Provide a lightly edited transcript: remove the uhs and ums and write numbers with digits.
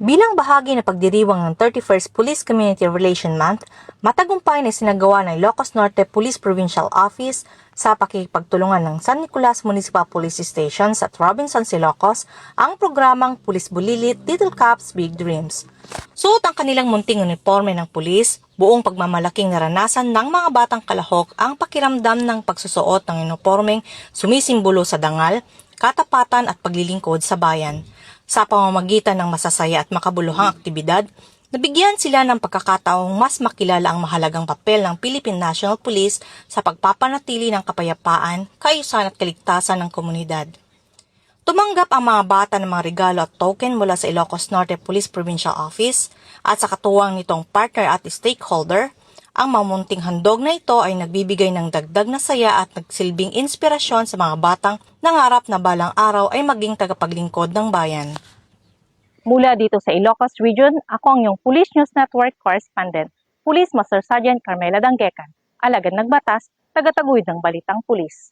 Bilang bahagi ng pagdiriwang ng 31st Police Community Relation Month, matagumpay na sinagawa ng Ilocos Norte Police Provincial Office sa pakikipagtulungan ng San Nicolas Municipal Police Stations at Robinson, Ilocos ang programang Pulis Bulilit Little Caps Big Dreams. Suot ang kanilang munting uniforme ng pulis, buong pagmamalaking naranasan ng mga batang kalahok ang pakiramdam ng pagsusuot ng uniformeng sumisimbolo sa dangal, katapatan at paglilingkod sa bayan. Sa pamamagitan ng masasaya at makabuluhang aktibidad, nabigyan sila ng pagkakataong mas makilala ang mahalagang papel ng Philippine National Police sa pagpapanatili ng kapayapaan, kaayusan at kaligtasan ng komunidad. Tumanggap ang mga bata ng mga regalo at token mula sa Ilocos Norte Police Provincial Office at sa katuwang nitong partner at stakeholder, ang mamunting handog na ito ay nagbibigay ng dagdag na saya at nagsilbing inspirasyon sa mga batang nangarap na balang araw ay maging tagapaglingkod ng bayan. Mula dito sa Ilocos Region, ako ang iyong Police News Network correspondent, Police Master Sergeant Carmela Danggecan, alagad ng batas, tagataguyod ng balitang pulis.